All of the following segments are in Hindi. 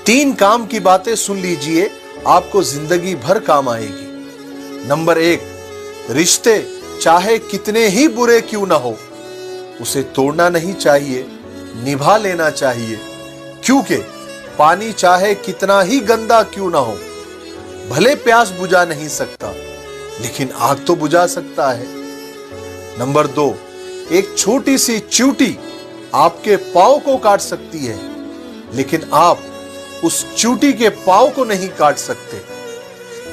3 काम की बातें सुन लीजिए, आपको जिंदगी भर काम आएगी। नंबर 1, रिश्ते चाहे कितने ही बुरे क्यों ना हो, उसे तोड़ना नहीं चाहिए, निभा लेना चाहिए। क्योंकि पानी चाहे कितना ही गंदा क्यों ना हो, भले प्यास बुझा नहीं सकता, लेकिन आग तो बुझा सकता है। नंबर 2, एक छोटी सी चींटी आपके पांव को काट सकती है, लेकिन आप उस चींटी के पांव को नहीं काट सकते।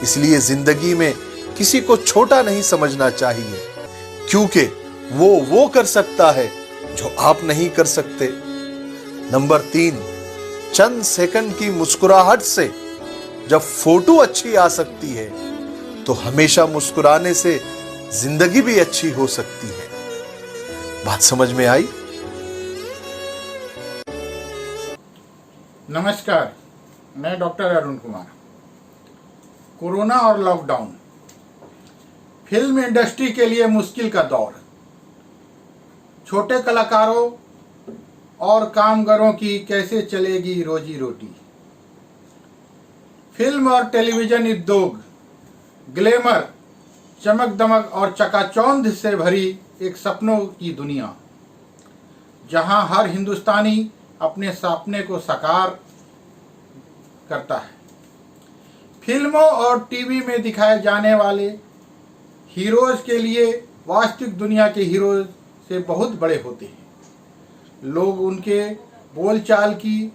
इसलिए जिंदगी में किसी को छोटा नहीं समझना चाहिए, क्योंकि वो कर सकता है जो आप नहीं कर सकते। नंबर 3, चंद सेकंड की मुस्कुराहट से जब फोटो अच्छी आ सकती है, तो हमेशा मुस्कुराने से जिंदगी भी अच्छी हो सकती है। बात समझ में आई? नमस्कार, मैं डॉक्टर अरुण कुमार। कोरोना और लॉकडाउन फिल्म इंडस्ट्री के लिए मुश्किल का दौर। छोटे कलाकारों और कामगारों की कैसे चलेगी रोजी रोटी। फिल्म और टेलीविजन उद्योग ग्लैमर, चमक दमक और चकाचौंध से भरी एक सपनों की दुनिया, जहां हर हिंदुस्तानी अपने सपने को साकार करता है। फिल्मों और टीवी में दिखाए जाने वाले हीरोज के लिए वास्तविक दुनिया के हीरोज से बहुत बड़े होते हैं। लोग उनके बोलचाल की,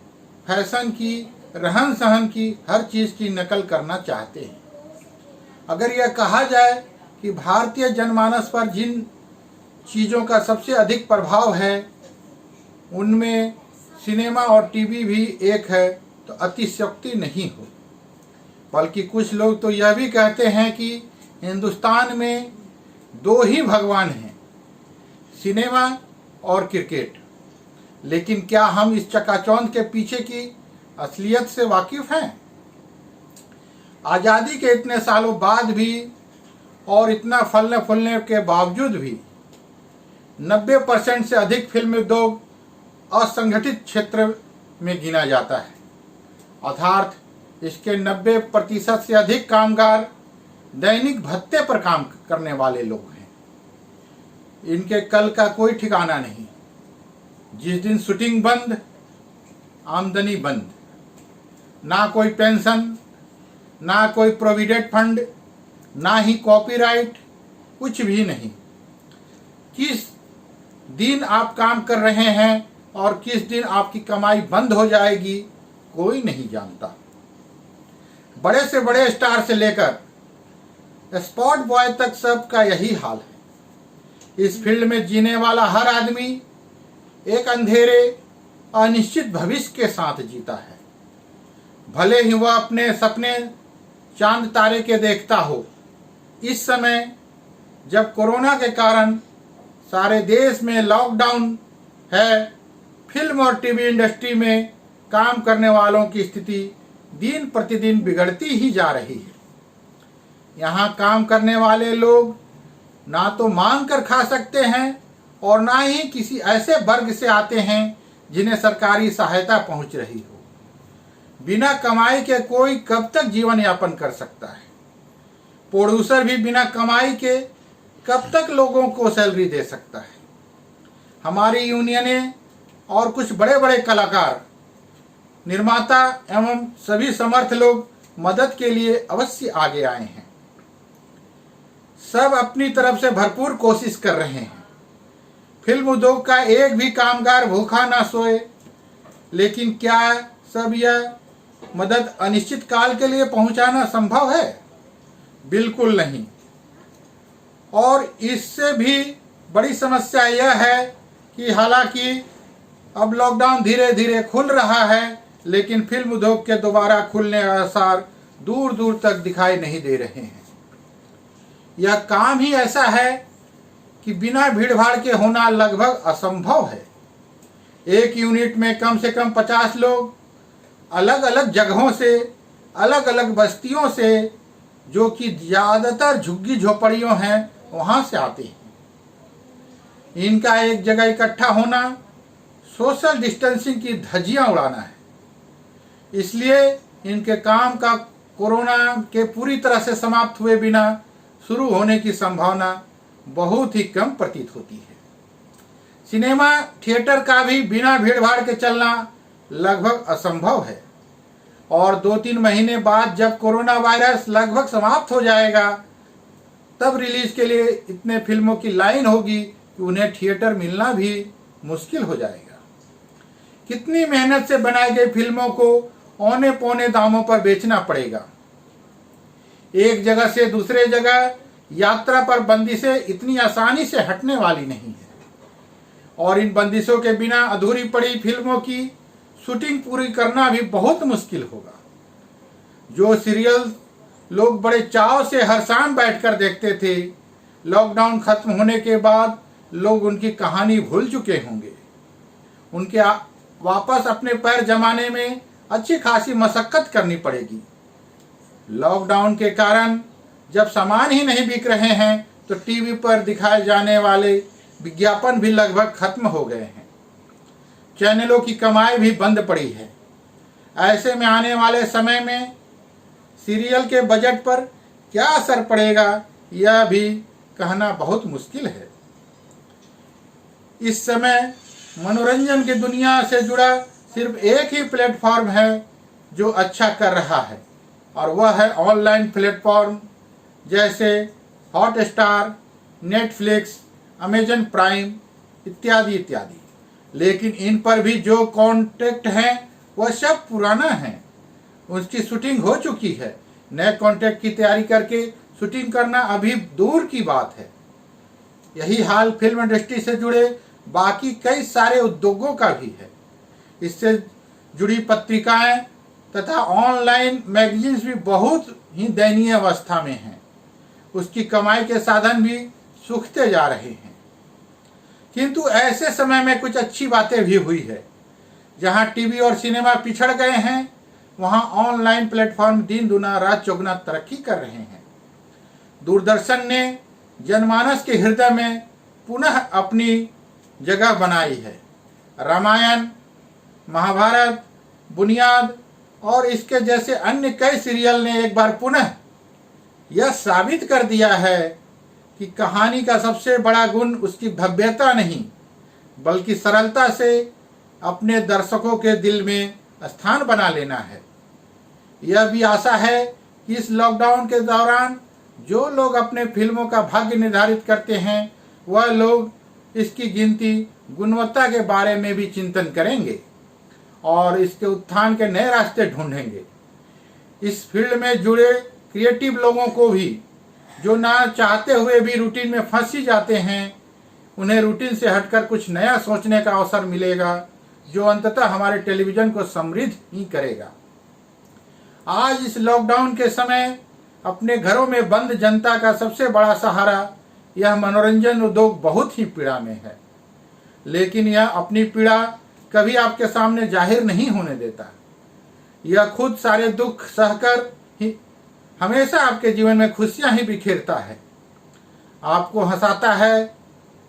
फैशन की, रहन सहन की, हर चीज़ की नकल करना चाहते हैं। अगर यह कहा जाए कि भारतीय जनमानस पर जिन चीज़ों का सबसे अधिक प्रभाव है, उनमें सिनेमा और टीवी भी एक है, तो अतिशयोक्ति नहीं हो। बल्कि कुछ लोग तो यह भी कहते हैं कि हिंदुस्तान में 2 ही भगवान हैं, सिनेमा और क्रिकेट। लेकिन क्या हम इस चकाचौंध के पीछे की असलियत से वाकिफ हैं? आज़ादी के इतने सालों बाद भी और इतना फलने फूलने के बावजूद भी 90% से अधिक फिल्म उद्योग असंगठित क्षेत्र में गिना जाता है। अर्थात इसके 90% से अधिक कामगार दैनिक भत्ते पर काम करने वाले लोग हैं। इनके कल का कोई ठिकाना नहीं। जिस दिन शूटिंग बंद, आमदनी बंद। ना कोई पेंशन, ना कोई प्रोविडेंट फंड, ना ही कॉपीराइट, कुछ भी नहीं। किस दिन आप काम कर रहे हैं और किस दिन आपकी कमाई बंद हो जाएगी, कोई नहीं जानता। बड़े से बड़े स्टार से लेकर स्पॉट बॉय तक सबका यही हाल है। इस फील्ड में जीने वाला हर आदमी एक अंधेरे, अनिश्चित भविष्य के साथ जीता है। भले ही वह अपने सपने चांद तारे के देखता हो। इस समय जब कोरोना के कारण सारे देश में लॉकडाउन है, फिल्म और टीवी इंडस्ट्री में काम करने वालों की स्थिति दिन प्रतिदिन बिगड़ती ही जा रही है। यहाँ काम करने वाले लोग ना तो मांग कर खा सकते हैं और ना ही किसी ऐसे वर्ग से आते हैं जिन्हें सरकारी सहायता पहुंच रही हो। बिना कमाई के कोई कब तक जीवन यापन कर सकता है? प्रोड्यूसर भी बिना कमाई के कब तक लोगों को सैलरी दे सकता है? हमारी यूनियनें और कुछ बड़े बड़े कलाकार, निर्माता एवं सभी समर्थ लोग मदद के लिए अवश्य आगे आए हैं। सब अपनी तरफ से भरपूर कोशिश कर रहे हैं। फिल्म उद्योग का एक भी कामगार भूखा ना सोए। लेकिन क्या सब यह मदद अनिश्चित काल के लिए पहुंचाना संभव है? बिल्कुल नहीं। और इससे भी बड़ी समस्या यह है कि हालांकि अब लॉकडाउन धीरे धीरे खुल रहा है, लेकिन फिल्म उद्योग के दोबारा खुलने के आसार दूर दूर तक दिखाई नहीं दे रहे हैं। यह काम ही ऐसा है कि बिना भीड़भाड़ के होना लगभग असंभव है। एक यूनिट में कम से कम 50 लोग अलग अलग जगहों से, अलग अलग बस्तियों से, जो कि ज़्यादातर झुग्गी झोपड़ियों हैं, वहाँ से आते हैं। इनका एक जगह इकट्ठा होना सोशल डिस्टेंसिंग की धज्जियाँ उड़ाना है। इसलिए इनके काम का कोरोना के पूरी तरह से समाप्त हुए बिना शुरू होने की संभावना बहुत ही कम प्रतीत होती है। सिनेमा थिएटर का भी बिना भीड़ भाड़ के चलना लगभग असंभव है और 2-3 महीने बाद जब कोरोना वायरस लगभग समाप्त हो जाएगा तब रिलीज के लिए इतने फिल्मों की लाइन होगी कि उन्हें थिएटर मिलना भी मुश्किल हो जाएगा। कितनी मेहनत से बनाई गई फिल्मों को औने पौने दामों पर बेचना पड़ेगा। एक जगह से दूसरे जगह यात्रा पर बंदिशें इतनी आसानी से हटने वाली नहीं है और इन बंदिशों के बिना अधूरी पड़ी फिल्मों की शूटिंग पूरी करना भी बहुत मुश्किल होगा। जो सीरियल लोग बड़े चाव से हर शाम बैठकर देखते थे, लॉकडाउन खत्म होने के बाद लोग उनकी कहानी भूल चुके होंगे। उनके वापस अपने पैर जमाने में अच्छी खासी मशक्कत करनी पड़ेगी। लॉकडाउन के कारण जब सामान ही नहीं बिक रहे हैं तो टीवी पर दिखाए जाने वाले विज्ञापन भी लगभग खत्म हो गए हैं। चैनलों की कमाई भी बंद पड़ी है। ऐसे में आने वाले समय में सीरियल के बजट पर क्या असर पड़ेगा यह भी कहना बहुत मुश्किल है। इस समय मनोरंजन की दुनिया से जुड़ा सिर्फ एक ही प्लेटफॉर्म है जो अच्छा कर रहा है और वह है ऑनलाइन प्लेटफॉर्म जैसे हॉटस्टार, नेटफ्लिक्स, अमेजन प्राइम इत्यादि इत्यादि। लेकिन इन पर भी जो कॉन्टेंट हैं वह सब पुराना है, उसकी शूटिंग हो चुकी है। नए कॉन्टेंट की तैयारी करके शूटिंग करना अभी दूर की बात है। यही हाल फिल्म इंडस्ट्री से जुड़े बाकी कई सारे उद्योगों का भी है। इससे जुड़ी पत्रिकाएं तथा ऑनलाइन मैगजीन्स भी बहुत ही दयनीय अवस्था में हैं। उसकी कमाई के साधन भी सूखते जा रहे हैं। किंतु ऐसे समय में कुछ अच्छी बातें भी हुई है। जहां टीवी और सिनेमा पिछड़ गए हैं वहां ऑनलाइन प्लेटफॉर्म दिन दुना रात चौगुना तरक्की कर रहे हैं। दूरदर्शन ने जनमानस के हृदय में पुनः अपनी जगह बनाई है। रामायण, महाभारत, बुनियाद और इसके जैसे अन्य कई सीरियल ने एक बार पुनः यह साबित कर दिया है कि कहानी का सबसे बड़ा गुण उसकी भव्यता नहीं बल्कि सरलता से अपने दर्शकों के दिल में स्थान बना लेना है। यह भी आशा है कि इस लॉकडाउन के दौरान जो लोग अपने फिल्मों का भाग्य निर्धारित करते हैं वह लोग इसकी गिनती गुणवत्ता के बारे में भी चिंतन करेंगे और इसके उत्थान के नए रास्ते ढूंढेंगे। इस फील्ड में जुड़े क्रिएटिव लोगों को भी जो ना चाहते हुए भी रूटीन में फंस ही जाते हैं उन्हें रूटीन से हटकर कुछ नया सोचने का अवसर मिलेगा जो अंततः हमारे टेलीविजन को समृद्ध ही करेगा। आज इस लॉकडाउन के समय अपने घरों में बंद जनता का सबसे बड़ा सहारा यह मनोरंजन उद्योग बहुत ही पीड़ा में है। लेकिन यह अपनी पीड़ा कभी आपके सामने जाहिर नहीं होने देता। यह खुद सारे दुख सहकर ही हमेशा आपके जीवन में खुशियां ही बिखेरता है, आपको हंसाता है,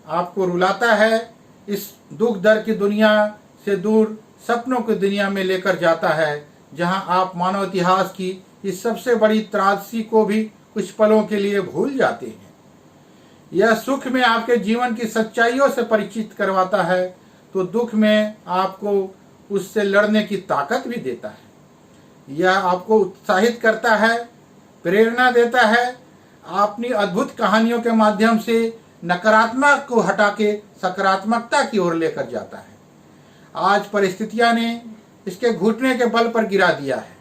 आपको रुलाता है। इस दुख दर्द की दुनिया से दूर सपनों की दुनिया में लेकर जाता है जहां आप मानव इतिहास की इस सबसे बड़ी त्रासदी को भी कुछ पलों के लिए भूल जाते हैं। यह सुख में आपके जीवन की सच्चाइयों से परिचित करवाता है तो दुख में आपको उससे लड़ने की ताकत भी देता है। यह आपको उत्साहित करता है, प्रेरणा देता है, अपनी अद्भुत कहानियों के माध्यम से नकारात्मक को हटा के सकारात्मकता की ओर लेकर जाता है। आज परिस्थितियां ने इसके घुटने के बल पर गिरा दिया है,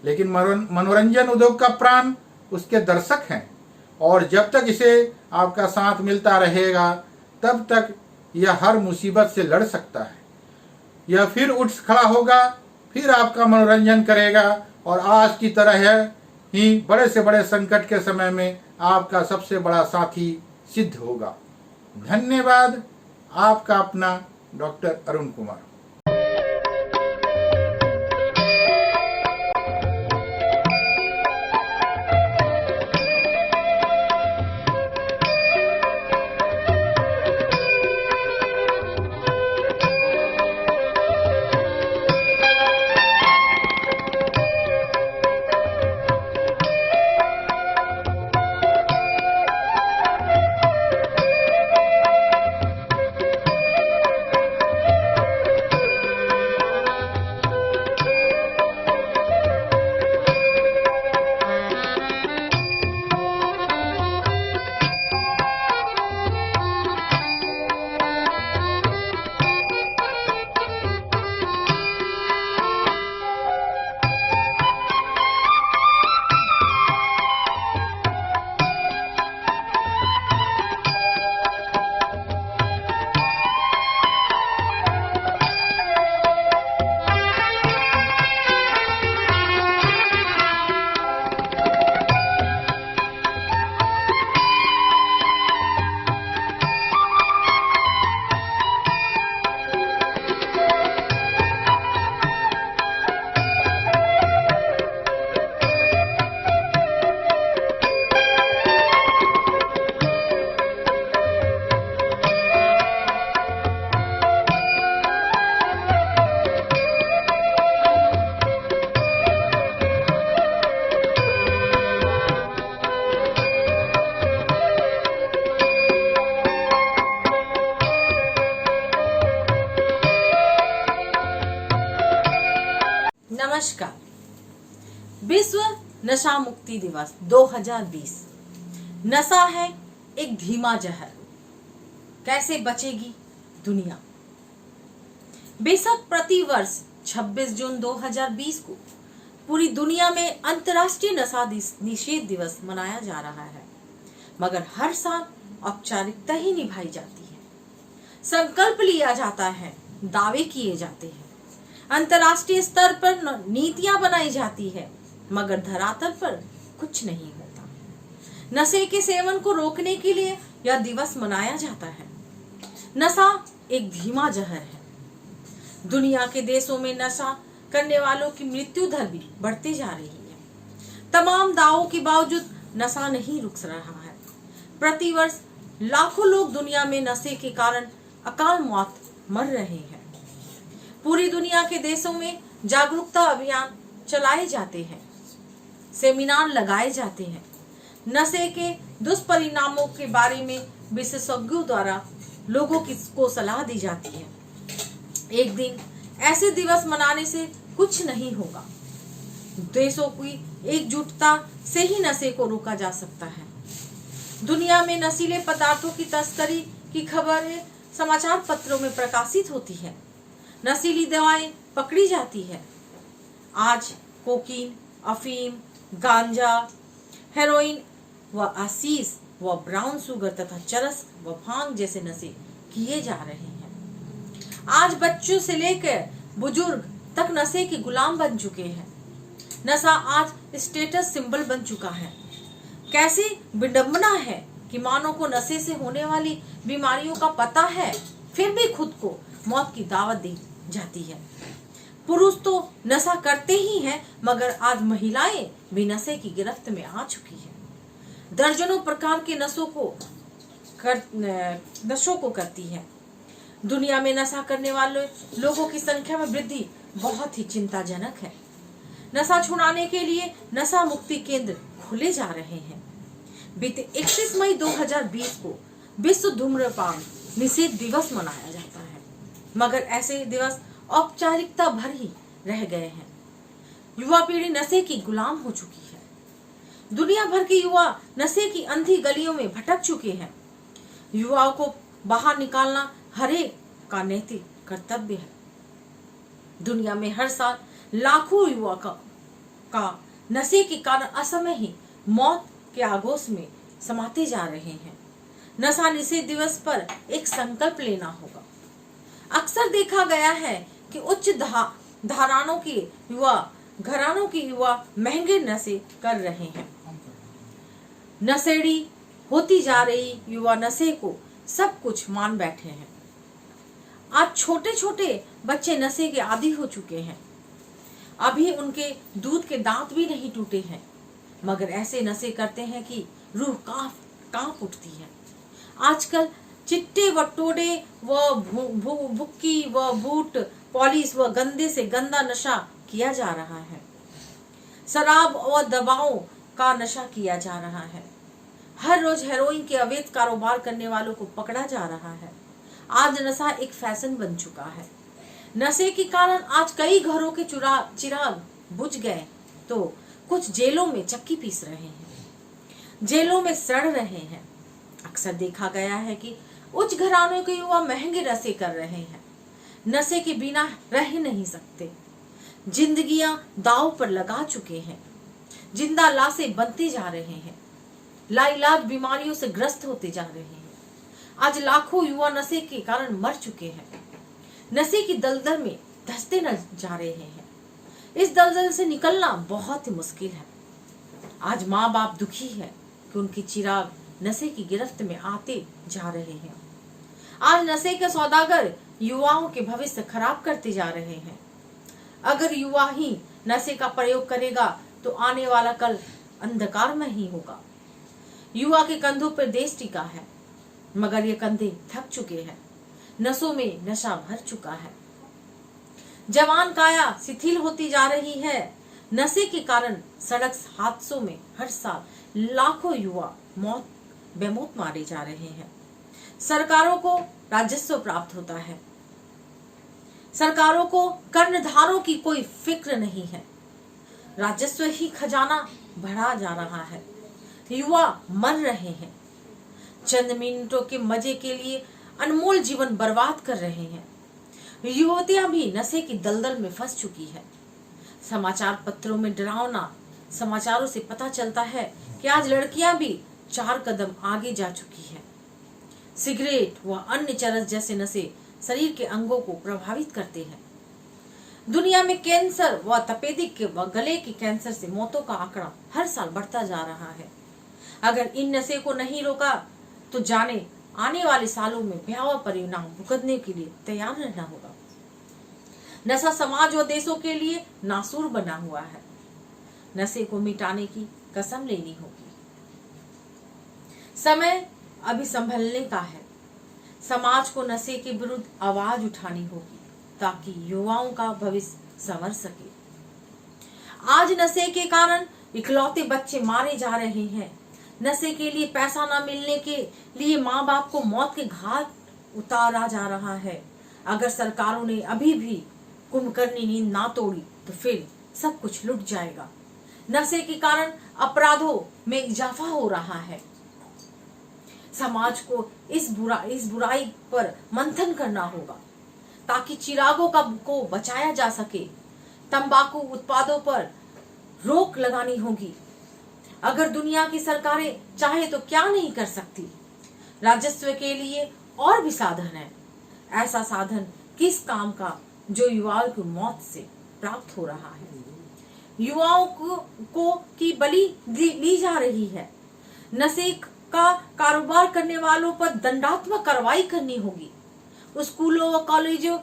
लेकिन मनोरंजन उद्योग का प्राण उसके दर्शक हैं और जब तक इसे आपका साथ मिलता रहेगा तब तक यह हर मुसीबत से लड़ सकता है। यह फिर उठ खड़ा होगा, फिर आपका मनोरंजन करेगा और आज की तरह ही बड़े से बड़े संकट के समय में आपका सबसे बड़ा साथी सिद्ध होगा। धन्यवाद। आपका अपना डॉक्टर अरुण कुमार। नमस्कार। विश्व नशा मुक्ति दिवस 2020। नशा है एक धीमा जहर, कैसे बचेगी दुनिया। बेशक प्रति वर्ष 26 जून 2020 को पूरी दुनिया में अंतर्राष्ट्रीय नशा निषेध दिवस मनाया जा रहा है, मगर हर साल औपचारिकता ही निभाई जाती है। संकल्प लिया जाता है, दावे किए जाते हैं, अंतर्राष्ट्रीय स्तर पर नीतियां बनाई जाती है, मगर धरातल पर कुछ नहीं होता। नशे के सेवन को रोकने के लिए यह दिवस मनाया जाता है। नशा एक धीमा जहर है। दुनिया के देशों में नशा करने वालों की मृत्यु दर भी बढ़ती जा रही है। तमाम दावों के बावजूद नशा नहीं रुक रहा है। प्रतिवर्ष लाखों लोग दुनिया में नशे के कारण अकाल मौत मर रहे हैं। पूरी दुनिया के देशों में जागरूकता अभियान चलाए जाते हैं, सेमिनार लगाए जाते हैं। नशे के दुष्परिणामों के बारे में विशेषज्ञों द्वारा लोगों को सलाह दी जाती है। एक दिन ऐसे दिवस मनाने से कुछ नहीं होगा। देशों की एकजुटता से ही नशे को रोका जा सकता है। दुनिया में नशीले पदार्थों की तस्करी की खबरें समाचार पत्रों में प्रकाशित होती है। नशीली दवाएं पकड़ी जाती है। आज कोकीन, अफीम, गांजा, हेरोइन व आशीष व ब्राउन शुगर तथा चरस व भांग जैसे नशे किए जा रहे हैं। आज बच्चों से लेकर बुजुर्ग तक नशे के गुलाम बन चुके हैं। नशा आज स्टेटस सिंबल बन चुका है। कैसी विडंबना है कि मानव को नशे से होने वाली बीमारियों का पता है, फिर भी खुद को मौत की दावत दी जाती है। पुरुष तो नशा करते ही हैं, मगर आज महिलाएं भी नशे की गिरफ्त में आ चुकी है। दर्जनों प्रकार के नशों को करती है। दुनिया में नशा करने वाले लोगों की संख्या में वृद्धि बहुत ही चिंताजनक है। नशा छुड़ाने के लिए नशा मुक्ति केंद्र खोले जा रहे हैं। बीते 31 मई 2020 को विश्व धूम्रपान निषेध दिवस मनाया जाता है, मगर ऐसे दिवस औपचारिकता भर ही रह गए हैं। युवा पीढ़ी नशे की गुलाम हो चुकी है। दुनिया भर के युवा नशे की अंधी गलियों में भटक चुके हैं। युवाओं को बाहर निकालना हर एक का नैतिक कर्तव्य है। दुनिया में हर साल लाखों युवा का नशे के कारण असमय ही मौत के आगोश में समाते जा रहे हैं। नशा निषेध दिवस पर एक संकल्प लेना होगा। अक्सर देखा गया है कि उच्च घरानों के युवा महंगे नशे कर रहे हैं। नशेड़ी होती जा रही युवा नशे को सब कुछ मान बैठे हैं। आज छोटे छोटे बच्चे नशे के आदी हो चुके हैं। अभी उनके दूध के दांत भी नहीं टूटे हैं, मगर ऐसे नशे करते हैं कि रूह कांप उठती है। आजकल चिट्टे व टोडे व भुक्की व बूट पॉलिश व गंदे से गंदा नशा किया जा रहा है। शराब व दवाओं का नशा किया जा रहा है। हर रोज हेरोइन के अवैध कारोबार करने वालों को पकड़ा जा रहा है। आज नशा एक फैशन बन चुका है। नशे के कारण आज कई घरों के चिराग बुझ गए तो कुछ जेलों में चक्की पीस रहे हैं, जेलों में सड़ रहे हैं। अक्सर देखा गया है कि उच्च घरानों के युवा महंगे नशे कर रहे हैं। नशे के बिना रह ही नहीं सकते। जिंदगियां दांव पर लगा चुके हैं। जिंदा लाशें बनते जा रहे हैं। लाइलाज बीमारियों से ग्रस्त होते जा रहे हैं। आज लाखों युवा नशे के कारण मर चुके हैं। नशे की दलदल में धंसते न जा रहे हैं। इस दलदल से निकलना बहुत ही मुश्किल है। आज माँ बाप दुखी है कि उनके चिराग नशे की गिरफ्त में आते जा रहे हैं। आज नशे के सौदागर युवाओं के भविष्य खराब करते जा रहे हैं। अगर युवा ही नशे का प्रयोग करेगा तो आने वाला कल अंधकार में ही होगा। युवा के कंधों पर देश टिका है, मगर ये कंधे थक चुके हैं। नसों में नशा भर चुका है। जवान काया शिथिल होती जा रही है। नशे के कारण सड़क हादसों में हर साल लाखों युवा बेमौत मारे जा रहे हैं। सरकारों को राजस्व प्राप्त होता है। सरकारों को कर्णधारों की कोई फिक्र नहीं है। राजस्व ही खजाना बढ़ा जा रहा है। युवा मर रहे हैं। चंद मिनटों के मजे के लिए अनमोल जीवन बर्बाद कर रहे हैं। युवतियां भी नशे की दलदल में फंस चुकी है। समाचार पत्रों में डरावना समाचारों से पता चलता है कि आज लड़कियां भी 4 कदम आगे जा चुकी है। सिगरेट व अन्य चरस जैसे नशे शरीर के अंगों को प्रभावित करते हैं। दुनिया में कैंसर व तपेदिक के व गले के कैंसर से मौतों का आंकड़ा हर साल बढ़ता जा रहा है। अगर इन नशे को नहीं रोका तो जाने आने वाले सालों में भयावह परिणाम भुगतने के लिए तैयार रहना होगा। नशा समाज व देशों के लिए नासूर बना हुआ है। नशे को मिटाने की कसम लेनी होगी। समय अभी संभलने का है। समाज को नशे के विरुद्ध आवाज उठानी होगी ताकि युवाओं का भविष्य संवर सके। आज नशे के कारण इकलौते बच्चे मारे जा रहे हैं। नशे के लिए पैसा न मिलने के लिए माँ बाप को मौत के घाट उतारा जा रहा है। अगर सरकारों ने अभी भी कुंभकर्णी नींद ना तोड़ी तो फिर सब कुछ लुट जाएगा। नशे के कारण अपराधों में इजाफा हो रहा है। समाज को इस बुराई पर मंथन करना होगा ताकि चिरागों को बचाया जा सके। तंबाकू उत्पादों पर रोक लगानी होगी। अगर दुनिया की सरकारें चाहे तो क्या नहीं कर सकती। राजस्व के लिए और भी साधन है। ऐसा साधन किस काम का जो युवाओं की मौत से प्राप्त हो रहा है। युवाओं को की बलि ली जा रही है। नशे का कारोबार करने वालों पर दंडात्मक कार्रवाई करनी होगी। स्कूलों व कॉलेजों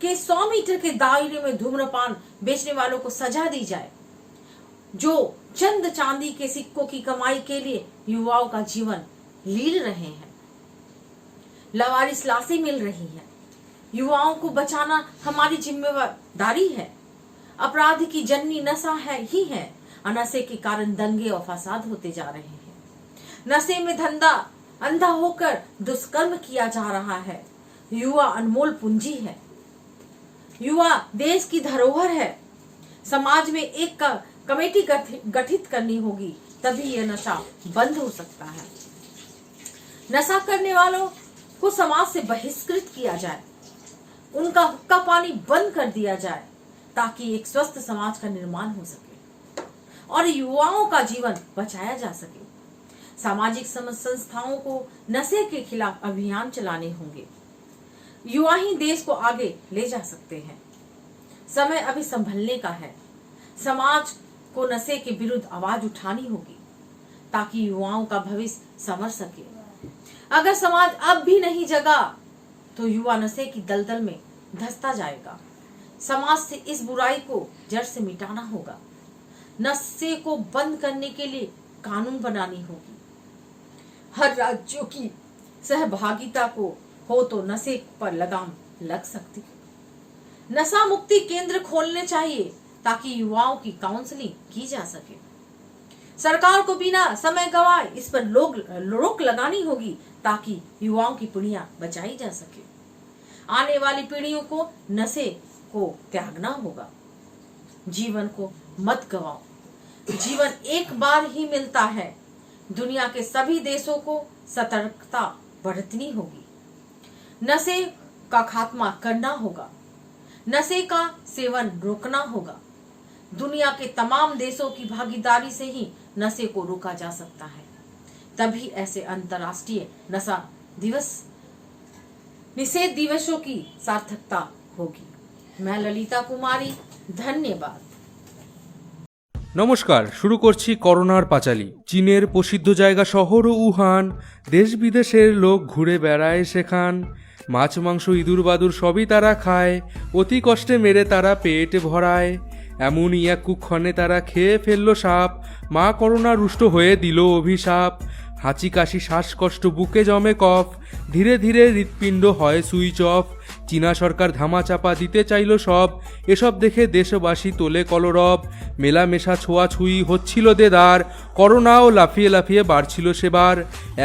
के 100 मीटर के दायरे में धूम्रपान बेचने वालों को सजा दी जाए जो चंद चांदी के सिक्कों की कमाई के लिए युवाओं का जीवन लील रहे हैं। लवारिस लाशें मिल रही हैं। युवाओं को बचाना हमारी जिम्मेदारी है। अपराध की जननी नशा है। नशे के कारण दंगे और फसाद होते जा रहे हैं। नशे में अंधा होकर दुष्कर्म किया जा रहा है। युवा अनमोल पूंजी है। युवा देश की धरोहर है। समाज में एक कमेटी गठित करनी होगी तभी यह नशा बंद हो सकता है। नशा करने वालों को समाज से बहिष्कृत किया जाए। उनका हुक्का पानी बंद कर दिया जाए ताकि एक स्वस्थ समाज का निर्माण हो सके और युवाओं का जीवन बचाया जा सके। सामाजिक संस्थाओं को नशे के खिलाफ अभियान चलाने होंगे। युवा ही देश को आगे ले जा सकते हैं। समय अभी संभलने का है। समाज को नशे के विरुद्ध आवाज उठानी होगी ताकि युवाओं का भविष्य संवर सके। अगर समाज अब भी नहीं जगा तो युवा नशे की दलदल में धंसता जाएगा। समाज से इस बुराई को जड़ से मिटाना होगा। नशे को बंद करने के लिए कानून बनानी होगी। हर राज्यों की सहभागिता को हो तो नशे पर लगाम लग सकती है। नशा मुक्ति केंद्र खोलने चाहिए ताकि युवाओं की काउंसलिंग की जा सके। सरकार को बिना समय गवाए इस पर रोक लगानी होगी ताकि युवाओं की पीढ़ियां बचाई जा सके। आने वाली पीढ़ियों को नशे को त्यागना होगा। जीवन को मत गवाओ। जीवन एक बार ही मिलता है। दुनिया के सभी देशों को सतर्कता बरतनी होगी। नशे का खात्मा करना होगा। नशे का सेवन रोकना होगा। दुनिया के तमाम देशों की भागीदारी से ही नशे को रोका जा सकता है। तभी ऐसे अंतर्राष्ट्रीय नशा दिवस निषेध दिवसों की सार्थकता होगी। मैं ललिता कुमारी, धन्यवाद। নমস্কার, শুরু করছি করোনার পাঁচালী। চীনের প্রসিদ্ধ জায়গা শহর উহান, দেশ বিদেশের লোক ঘুরে বেড়ায় সেখান। মাছ মাংস ইঁদুর বাদুর সবই তারা খায়, অতি কষ্টে মেরে তারা পেট ভরায়। এমনই এক কুক্ষণে তারা খেয়ে ফেললো সাপ, মা করোনা রুষ্ট হয়ে দিল অভিশাপ। হাঁচি কাশি শ্বাসকষ্ট বুকে জমে কফ, ধীরে ধীরে হৃৎপিণ্ড হয় সুইচ অফ। চীনা সরকার ধামাচাপা দিতে চাইল সব, এসব দেখে দেশবাসী তোলে কলরব। মেলামেশা ছোঁয়াছুঁই হচ্ছিল দেদার, করোনাও লাফিয়ে লাফিয়ে বাড়ছিল সেবার।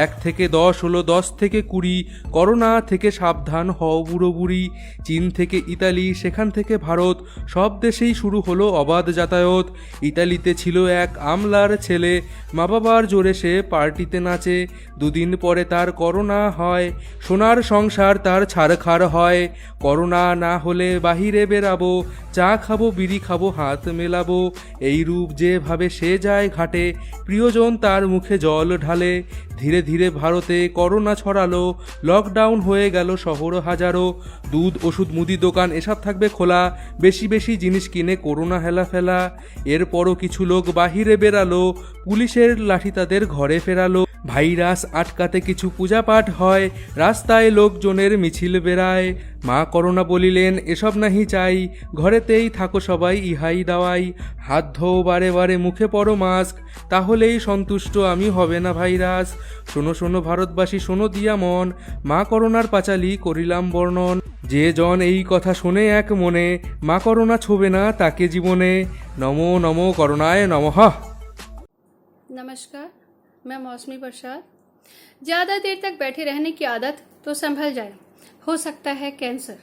1 থেকে 10 হলো, 10 থেকে 20, করোনা থেকে সাবধান হও বুড়ো বুড়ি। চীন থেকে ইতালি, সেখান থেকে ভারত, সব দেশেই শুরু হলো অবাধ যাতায়াত। ইতালিতে ছিল এক আমলার ছেলে, মা বাবার জোরে সে পার্টিতে নাচে। 2 দিন পরে তার করোনা হয়, সোনার সংসার তার ছাড়খাড় হয়। করোনা না হলে বাহিরে বেরাবো, চা খাবো বিড়ি খাবো হাত মেলাবো। এই রূপ যেভাবে সে যায় ঘাটে, প্রিয়জন তার মুখে জল ঢালে। ধীরে ধীরে ভারতে করোনা ছড়ালো, লকডাউন হয়ে গেল শহর হাজারো। দুধ ওষুধ মুদি দোকান এসব থাকবে খোলা, বেশি বেশি জিনিস কিনে করোনা হেলা ফেলা। এরপরও কিছু লোক বাহিরে বেরালো, পুলিশের লাঠি তাদের ঘরে ফেরালো। ভাইরাস আটকাতে কিছু পূজা পাঠ হয়, রাস্তায় লোকজনের মিছিল বেড়ায়। মা করোনা বলিলেন এসব নাহি চাই, ঘরেতেই থাকো সবাই ইহাই দাওয়াই। হাত ধোও বারে বারে, মুখে পরো মাস্ক, তাহলেই সন্তুষ্ট আমি, হবে না ভাইরাস। শোনো শোনো ভারতবাসী শোনো দিয়া মন, মা করোনার পাঁচালী করিলাম বর্ণন। যে জন এই কথা শুনে এক মনে, মা করোনা ছোবে না তাকে জীবনে। নমো নমো করোনায় নমঃ। नमस्कार, मैं मौसमी प्रसाद। ज़्यादा देर तक बैठे रहने की आदत तो संभल जाए, हो सकता है कैंसर।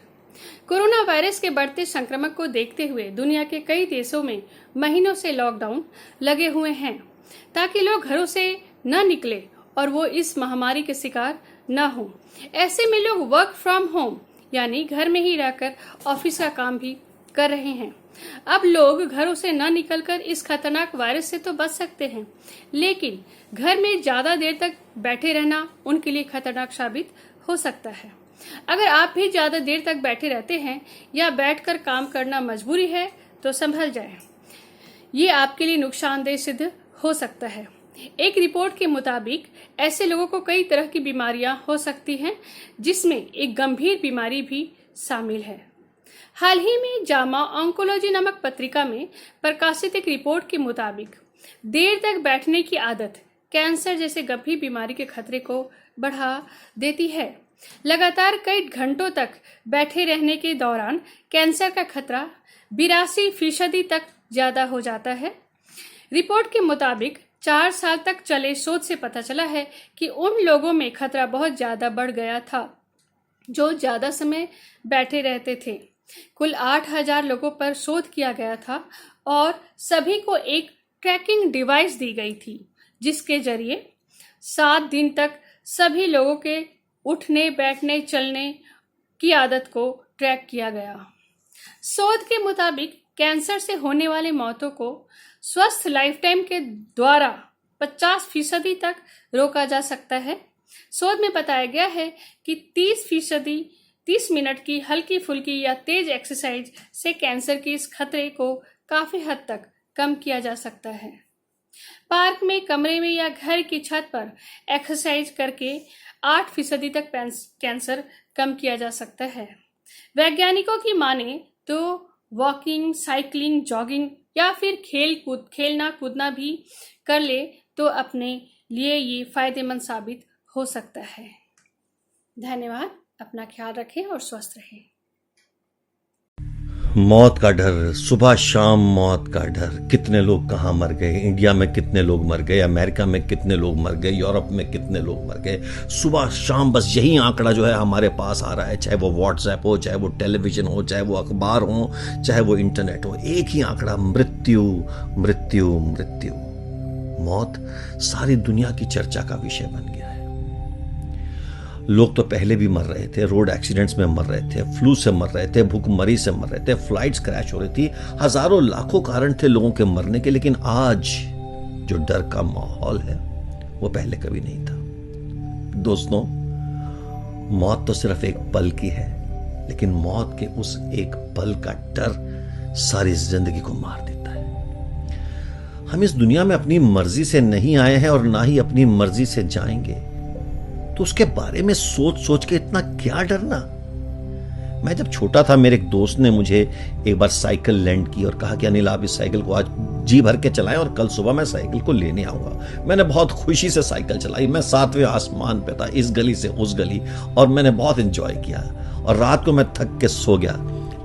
कोरोना वायरस के बढ़ते संक्रमण को देखते हुए दुनिया के कई देशों में महीनों से लॉकडाउन लगे हुए हैं, ताकि लोग घरों से न निकले और वो इस महामारी के शिकार न हों। ऐसे में लोग वर्क फ्रॉम होम यानी घर में ही रहकर ऑफिस का काम भी कर रहे हैं। अब लोग घरों से न निकलकर इस खतरनाक वायरस से तो बच सकते हैं, लेकिन घर में ज्यादा देर तक बैठे रहना उनके लिए खतरनाक साबित हो सकता है। अगर आप भी ज्यादा देर तक बैठे रहते हैं या बैठकर काम करना मजबूरी है तो संभल जाएं। ये आपके लिए नुकसानदेह सिद्ध हो सकता है। एक रिपोर्ट के मुताबिक ऐसे लोगों को कई तरह की बीमारियां हो सकती हैं, जिसमें एक गंभीर बीमारी भी शामिल है। हाल ही में जामा ऑन्कोलॉजी नामक पत्रिका में प्रकाशित एक रिपोर्ट के मुताबिक देर तक बैठने की आदत कैंसर जैसे गंभीर बीमारी के खतरे को बढ़ा देती है। लगातार कई घंटों तक बैठे रहने के दौरान कैंसर का खतरा 82% तक ज्यादा हो जाता है। रिपोर्ट के मुताबिक 4 साल तक चले शोध से पता चला है कि उन लोगों में खतरा बहुत ज्यादा बढ़ गया था जो ज्यादा समय बैठे रहते थे। कुल 8000 लोगों पर शोध किया गया था और सभी को एक ट्रैकिंग डिवाइस दी गई थी, जिसके जरिए 7 दिन तक सभी लोगों के उठने बैठने चलने की आदत को ट्रैक किया गया। शोध के मुताबिक कैंसर से होने वाली मौतों को स्वस्थ लाइफटाइम के द्वारा 50% तक रोका जा सकता है। शोध में बताया गया है कि 30 मिनट की हल्की फुल्की या तेज एक्सरसाइज से कैंसर के इस खतरे को काफी हद तक कम किया जा सकता है। पार्क में, कमरे में या घर की छत पर एक्सरसाइज करके 8% तक कैंसर कम किया जा सकता है। वैज्ञानिकों की माने तो वॉकिंग, साइकिलिंग, जॉगिंग या फिर खेलना कूदना भी कर ले तो अपने लिए ये फायदेमंद साबित हो सकता है। धन्यवाद। अपना ख्याल रखें और स्वस्थ रहें। मौत का डर, सुबह शाम मौत का डर। कितने लोग कहाँ मर गए, इंडिया में कितने लोग मर गए, अमेरिका में कितने लोग मर गए, यूरोप में कितने लोग मर गए। सुबह शाम बस यही आंकड़ा जो है हमारे पास आ रहा है, चाहे वो व्हाट्सएप हो, चाहे वो टेलीविजन हो, चाहे वो अखबार हो, चाहे वो इंटरनेट हो। एक ही आंकड़ा, मृत्यु मृत्यु मृत्यु। मौत सारी दुनिया की चर्चा का विषय बन गया है। लोग तो पहले भी मर रहे थे, रोड एक्सीडेंट्स में मर रहे थे, फ्लू से मर रहे थे, भूखमरी से मर रहे थे, फ्लाइट्स क्रैश हो रही थी, हजारों लाखों कारण थे लोगों के मरने के। लेकिन आज जो डर का माहौल है वो पहले कभी नहीं था। दोस्तों, मौत तो सिर्फ एक पल की है, लेकिन मौत के उस एक पल का डर सारी जिंदगी को मार देता है। हम इस दुनिया में अपनी मर्जी से नहीं आए हैं और ना ही अपनी मर्जी से जाएंगे, तो उसके बारे में सोच सोच के इतना क्या डरना। मैं जब छोटा था मेरे एक दोस्त ने मुझे एक बार साइकिल लैंड की और कहा कि अनिल आप इस साइकिल को आज जी भर के चलाएं और कल सुबह मैं साइकिल को लेने आऊंगा। मैंने बहुत खुशी से साइकिल चलाई, मैं 7वें आसमान पे था, इस गली से उस गली, और मैंने बहुत एंजॉय किया और रात को मैं थक के सो गया।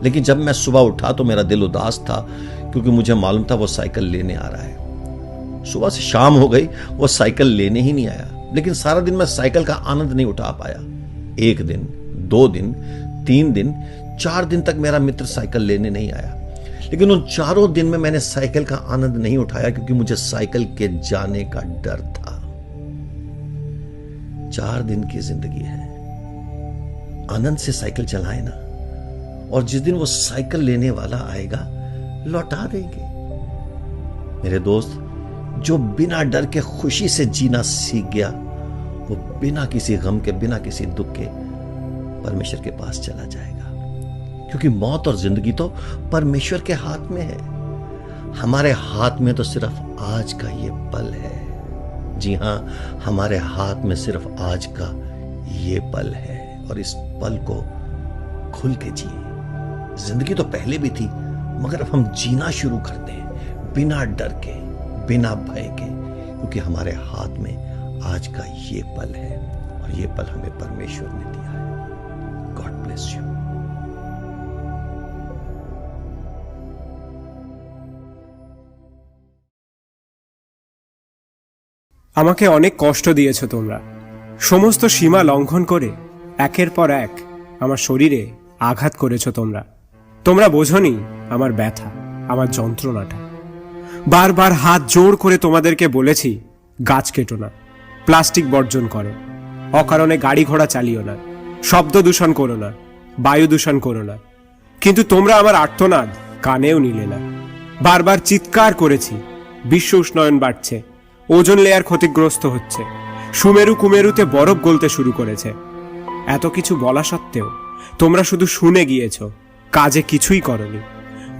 लेकिन जब मैं सुबह उठा तो मेरा दिल उदास था क्योंकि मुझे मालूम था वो साइकिल लेने आ रहा है। सुबह से शाम हो गई, वो साइकिल लेने ही नहीं आया। लेकिन सारा दिन मैं साइकिल का आनंद नहीं उठा पाया। 1 दिन, 2 दिन, 3 दिन, 4 दिन तक मेरा मित्र साइकिल लेने नहीं आया। लेकिन उन 4 दिन में मैंने साइकिल का आनंद नहीं उठाया क्योंकि मुझे साइकिल के जाने का डर था। 4 दिन की जिंदगी है, आनंद से साइकिल चलाए ना, और जिस दिन वो साइकिल लेने वाला आएगा लौटा देंगे। मेरे दोस्त, जो बिना डर के खुशी से जीना सीख गया वो बिना किसी गम के, बिना किसी दुख के परमेश्वर के पास चला जाएगा। क्योंकि मौत और जिंदगी तो परमेश्वर के हाथ में है, हमारे हाथ में तो सिर्फ आज का ये पल है। जी हां, हमारे हाथ में सिर्फ आज का ये पल है, और इस पल को खुल के जिए। जिंदगी तो पहले भी थी, मगर अब हम जीना शुरू करते हैं बिना डर के, बिना भय के, क्योंकि हमारे हाथ में आज का ये पल है, और ये पल हमें परमेश्वर ने दिया है। God bless you. আমাকে অনেক কষ্ট দিয়েছো তোমরা, সমস্ত সীমা লঙ্ঘন করে একের পর এক আমার শরীরে আঘাত করেছো তোমরা। তোমরা বোঝনি আমার ব্যথা, আমার যন্ত্রণাটা। বারবার হাত জোড় করে তোমাদেরকে বলেছি গাছ কেটো না, প্লাস্টিক বর্জন করো, অকারণে গাড়ি ঘোড়া চালিও না, শব্দ দূষণ করো না, বায়ু দূষণ করো না। কিন্তু তোমরা আমার আর্তনাদ কানেও নিলে না। বারবার চিৎকার করেছি বিশ্ব উষ্ণায়ন বাড়ছে, ওজোন লেয়ার ক্ষতিগ্রস্ত হচ্ছে, সুমেরু কুমেরুতে বরফ গলতে শুরু করেছে। এত কিছু বলা সত্ত্বেও তোমরা শুধু শুনে গিয়েছো, কাজে কিছুই করনি,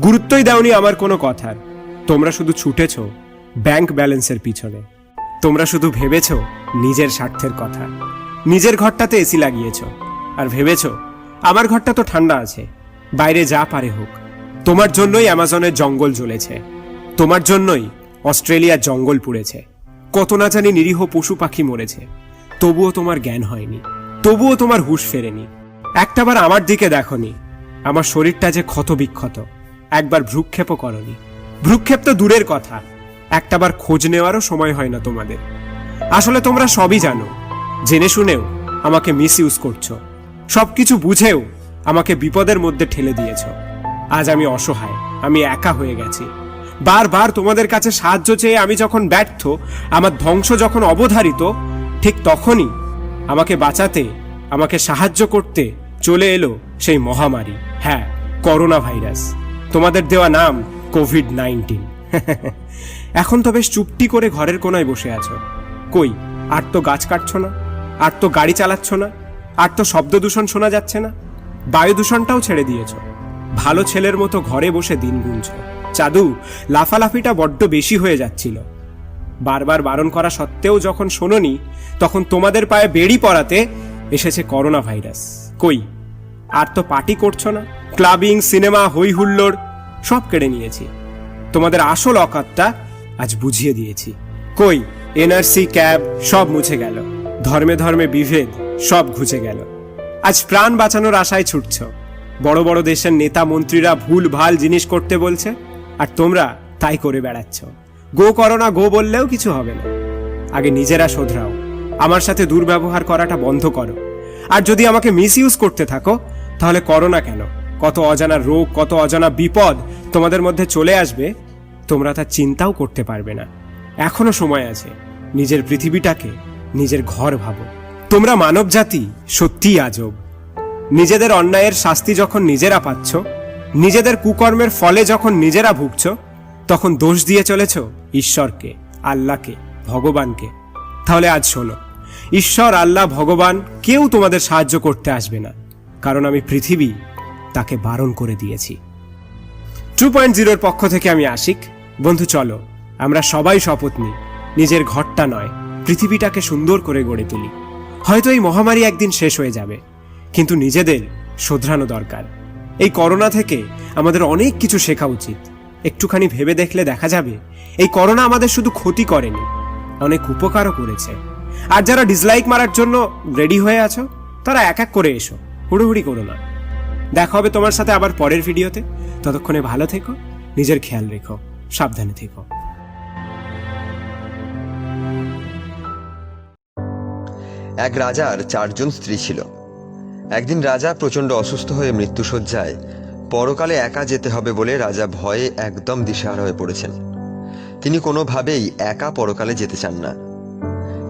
গুরুত্বই দাওনি আমার কোনো কথার। তোমরা শুধু ছুটেছো ব্যাংক ব্যালেন্সের পিছনে। তোমরা শুধু ভেবেছো নিজের স্বার্থের কথা। নিজের ঘরটাতে এসি লাগিয়েছো আর ভেবেছো আমার ঘরটা তো ঠান্ডা আছে, বাইরে যা পারে হোক। তোমার জন্যই অ্যামাজনের জঙ্গল জ্বলেছে, তোমার জন্যই অস্ট্রেলিয়ার জঙ্গল পুড়েছে, কত না জানি নিরীহ পশু পাখি মরেছে। তবুও তোমার জ্ঞান হয়নি, তবুও তোমার হুঁশ ফেরেনি। একটাবার আমার দিকে দেখনি, আমার শরীরটা যে ক্ষত বিক্ষত। একবার ভ্রুক্ষেপও করনি। ভ্রুক্ষেপ তো দূরের কথা, একটাবার খোঁজ নেওয়ারও সময় হয় না তোমাদের। আসলে তোমরা সবই জানো, জেনে শুনেও আমাকে মিস ইউজ করছো, সবকিছু বুঝেও আমাকে বিপদের মধ্যে ঠেলে দিয়েছো। আজ আমি অসহায়, আমি একা হয়ে গেছি। বারবার তোমাদের কাছে সাহায্য চেয়ে আমি যখন ব্যর্থ, আমার ধ্বংস যখন অবধারিত, ঠিক তখনই আমাকে বাঁচাতে, আমাকে সাহায্য করতে চলে এলো সেই মহামারী, হ্যাঁ, করোনা ভাইরাস। তোমাদের দেওয়া নাম কোভিড-19। এখন তো বেশ চুপটি করে ঘরের কোনায় বসে আছো। কই, আর তো গাছ কাটছো না, আর তো গাড়ি চালাচ্ছ না, আর তো শব্দ দূষণ শোনা যাচ্ছে না, বায়ু দূষণটাও ছেড়ে দিয়েছো। ভালো ছেলের মতো ঘরে বসে দিন গুনছো। চাদু, লাফালাফিটা বড্ড বেশি হয়ে যাচ্ছিল। বারবার বারণ করা সত্ত্বেও যখন শোনোনি, তখন তোমাদের পায়ে বেড়ি পড়াতে এসেছে করোনা ভাইরাস। কই, আর তো পার্টি করছো না, ক্লাবিং, সিনেমা, হই হুল্লোড় সব কেড়ে নিয়েছি। তোমাদের আসল অকাতটা আজ বুঝিয়ে দিয়েছি। কই, এনআরসি, ক্যাব সব মুছে গেল, ধর্মে ধর্মে বিভেদ সব ঘুচে গেল। আজ প্রাণ বাঁচানোর আশায় ছুটছ। বড় বড় দেশের নেতা মন্ত্রীরা ভুল ভাল জিনিস করতে বলছে, আর তোমরা তাই করে বেড়াচ্ছ। গো করোনা গো বললেও কিছু হবে না। আগে নিজেরা শোধরাও, আমার সাথে দুর্ব্যবহার করাটা বন্ধ করো। আর যদি আমাকে মিস ইউজ করতে থাকো, তাহলে করোনা কেন, কত অজানা রোগ, কত অজানা বিপদ তোমাদের মধ্যে চলে আসবে, তোমরা তা চিন্তাও করতে পারবে না। এখনো সময় আছে, নিজের পৃথিবীটাকে নিজের ঘর ভাবো। তোমরা মানব জাতি সত্যিই আজব। নিজেদের অন্যায়ের শাস্তি যখন নিজেরা পাচ্ছ, নিজেদের কুকর্মের ফলে যখন নিজেরা ভুগছ, তখন দোষ দিয়ে চলেছ ঈশ্বরকে, আল্লাহকে, ভগবানকে। তাহলে আজ শোনো, ঈশ্বর, আল্লাহ, ভগবান কেউ তোমাদের সাহায্য করতে আসবে না, কারণ আমি পৃথিবী তাকে বারণ করে দিয়েছি। 2.0 পক্ষ থেকে আমি আশিক। বন্ধু, চলো আমরা সবাই শপথ নিই, নিজের ঘরটা নয়, পৃথিবীটাকে সুন্দর করে গড়ে তুলি। হয়তো এই মহামারী একদিন শেষ হয়ে যাবে, কিন্তু নিজেদের শোধরানো দরকার। এই করোনা থেকে আমাদের অনেক কিছু শেখা উচিত। একটুখানি ভেবে দেখলে দেখা যাবে এই করোনা আমাদের শুধু ক্ষতি করেনি, অনেক উপকারও করেছে। আর যারা ডিসলাইক মারার জন্য রেডি হয়ে আছো তারা এক এক করে এসো, হুড়োহুড়ি করো না। দেখা হবে তোমার সাথে আবার পরের ভিডিওতে। ততক্ষণে ভালো থেকো, নিজের খেয়াল রেখো, সাবধানে থেকো। এক রাজার 4 জন স্ত্রী ছিল। একদিন রাজা প্রচণ্ড অসুস্থ হয়ে মৃত্যুশয্যায়, পরকালে একা যেতে হবে বলে রাজা ভয়ে একদম দিশেহারা হয়ে পড়েছেন। তিনি কোনোভাবেই একা পরকালে যেতে চান না।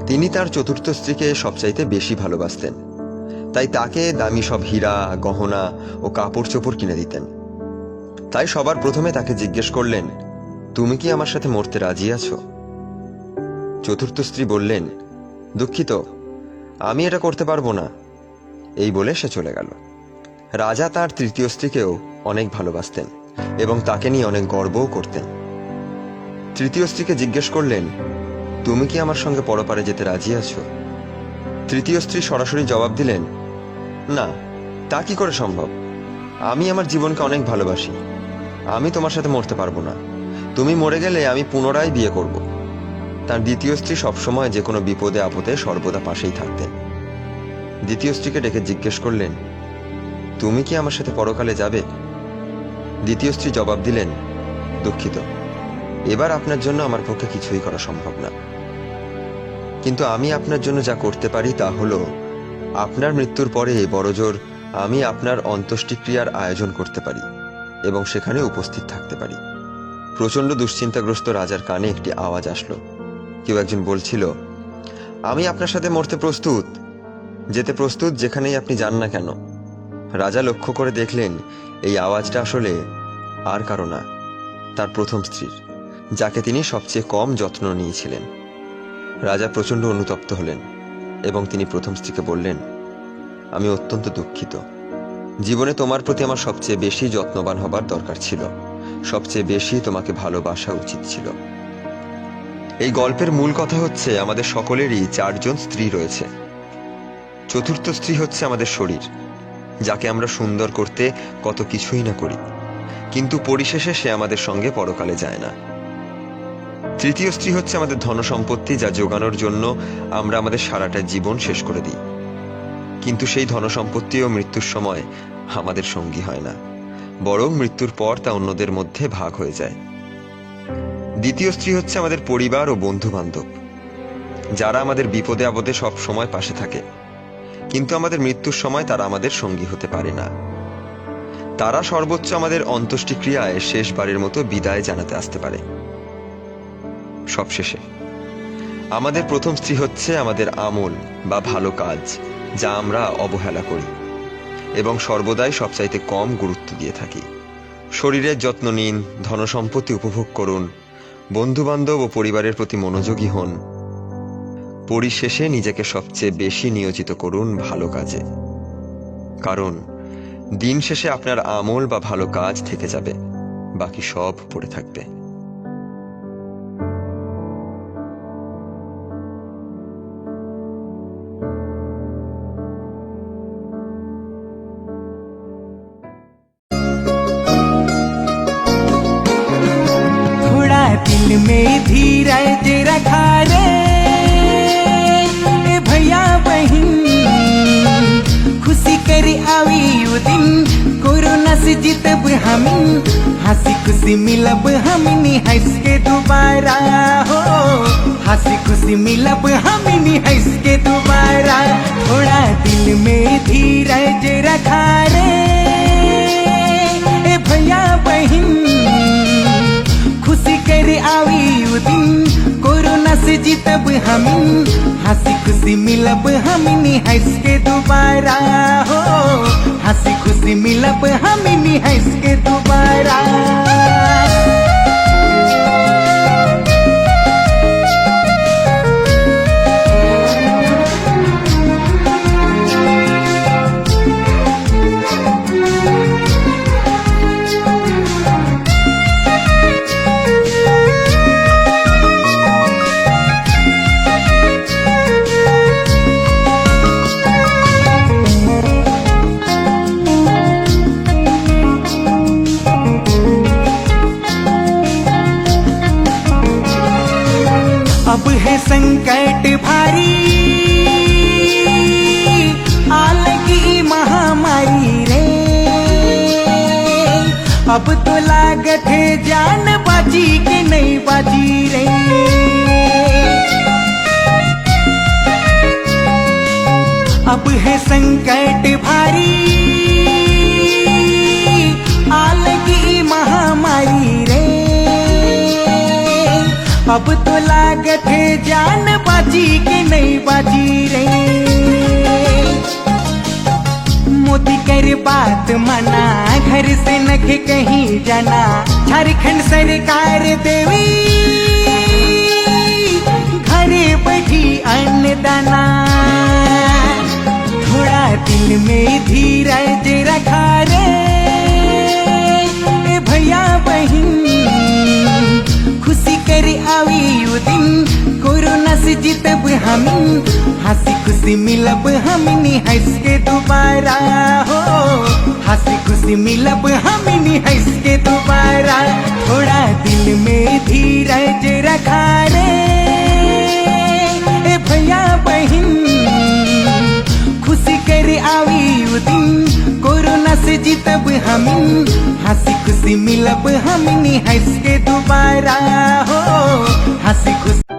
তিনি তার চতুর্থ স্ত্রীকে সবচাইতে বেশি ভালোবাসতেন, তাই তাকে দামি সব হীরা, গহনা ও কাপড় চোপড় কিনে দিতেন। তাই সবার প্রথমে তাকে জিজ্ঞেস করলেন, তুমি কি আমার সাথে মরতে রাজি আছো? চতুর্থ স্ত্রী বললেন, দুঃখিত, আমি এটা করতে পারবো না। এই বলে সে চলে গেল। রাজা তার তৃতীয় স্ত্রীকেও অনেক ভালোবাসতেন এবং তাকে নিয়ে অনেক গর্বও করতেন। তৃতীয় স্ত্রীকে জিজ্ঞেস করলেন, তুমি কি আমার সঙ্গে পরপারে যেতে রাজি আছো? তৃতীয় স্ত্রী সরাসরি জবাব দিলেন, না, তা কি করে সম্ভব? আমি আমার জীবনকে অনেক ভালোবাসি, আমি তোমার সাথে মরতে পারবো না। তুমি মরে গেলে আমি পুনরায় বিয়ে করব। তার দ্বিতীয় স্ত্রী সবসময় যে কোনো বিপদে আপদে সর্বদা পাশেই থাকতেন। দ্বিতীয় স্ত্রীকে ডেকে জিজ্ঞেস করলেন, তুমি কি আমার সাথে পরকালে যাবে? দ্বিতীয় স্ত্রী জবাব দিলেন, দুঃখিত, এবার আপনার জন্য আমার পক্ষে কিছুই করা সম্ভব না, কিন্তু আমি আপনার জন্য যা করতে পারি তা হলো আপনার মৃত্যুর পরে বড়জোর আমি আপনার অন্ত্যেষ্টিক্রিয়ার আয়োজন করতে পারি এবং সেখানে উপস্থিত থাকতে পারি। প্রচণ্ড দুশ্চিন্তাগ্রস্ত রাজার কানে একটি আওয়াজ আসলো। কেউ একজন বলছিল, আমি আপনার সাথে মরতে প্রস্তুত, যেতে প্রস্তুত যেখানেই আপনি যান না কেন। রাজা লক্ষ্য করে দেখলেন এই আওয়াজটা আসলে আর কারো না, তার প্রথম স্ত্রীর, যাকে তিনি সবচেয়ে কম যত্ন নিয়েছিলেন। রাজা প্রচণ্ড অনুতপ্ত হলেন এবং তিনি প্রথম স্ত্রীকে বললেন, আমি অত্যন্ত দুঃখিত, জীবনে তোমার প্রতি আমার সবচেয়ে বেশি যত্নবান হবার দরকার ছিল, সবচেয়ে বেশি তোমাকে ভালোবাসা উচিত ছিল। এই গল্পের মূল কথা হচ্ছে আমাদের সকলেরই 4 জন স্ত্রী রয়েছে। চতুর্থ স্ত্রী হচ্ছে আমাদের শরীর, যাকে আমরা সুন্দর করতে কত কিছুই না করি, কিন্তু পরিশেষে সে আমাদের সঙ্গে পরকালে যায় না। তৃতীয় স্ত্রী হচ্ছে আমাদের ধনসম্পত্তি, যা জোগানোর জন্য আমরা আমাদের সারাটা জীবন শেষ করে দিই, কিন্তু সেই ধনসম্পত্তিও মৃত্যুর সময় আমাদের সঙ্গী হয় না, বরং মৃত্যুর পর তা অন্যদের মধ্যে ভাগ হয়ে যায়। দ্বিতীয় স্ত্রী হচ্ছে আমাদের পরিবার ও বন্ধু বান্ধব, যারা আমাদের বিপদে আপদে সব সময় পাশে থাকে, কিন্তু আমাদের মৃত্যুর সময় তারা আমাদের সঙ্গী হতে পারে না। তারা সর্বোচ্চ আমাদের অন্ত্যেষ্টিক্রিয়ায় শেষবারের মতো বিদায় জানাতে আসতে পারে। সবশেষে আমাদের প্রথম স্ত্রী হচ্ছে আমাদের আমল বা ভালো কাজ, যা আমরা অবহেলা করি এবং সর্বদাই সবচাইতে কম গুরুত্ব দিয়ে থাকি। শরীরের যত্ন নিন, ধনসম্পত্তি উপভোগ করুন, বন্ধু বান্ধব ও পরিবারের প্রতি মনোযোগী হন, পরিশেষে নিজেকে সবচেয়ে বেশি নিয়োজিত করুন ভালো কাজে, কারণ দিন শেষে আপনার আমল বা ভালো কাজ থেকে যাবে, বাকি সব পড়ে থাকবে। दिल में धीरज रखा रे ए भैया बहन, खुशी कर आवी वो दिन, कोरोना से जीतब हम, हंसी खुशी मिलब हमनी हंस के दोबारा हो, हंसी खुशी मिलब हमनी हंस के दोबारा। थोड़ा दिल में धीरज रखा रे ए भैया बहन, खुशी कर आवी वो दिन, कोरोना से जीतब हम, हंसी खुशी मिलब हमनी हंस के दोबारा हो, हंसी खुशी मिलब हमनी हंस के दोबारा। अब तो लागत है जान बाजी के नहीं बाजी रे। अब है संकट भारी, आ लगी महामारी रे। अब तो लागत है जान बाजी के नहीं बाजी रे। मोदी कर बात मना, घर से नख कहीं जाना, झारखंड सरकार देवी घरे बैठी अन्नदाना। थोड़ा दिल में धीरज रखा रे ए भैया बहन, खुशी कर आवी वो दिन, कोरोना से जीतब हम, हंसी खुशी मिलब हमनी हंस के दोबारा हो। हंसी खुशी मिलब हमनी हंस के दोबारा। थोड़ा दिल में धीरज रखा रे ए भैया बहन, खुशी कर आवी वो दिन, कोरोना से जीतब हम, हंसी खुशी मिलब हमनी हंस के दोबारा हो। हंसी खुशी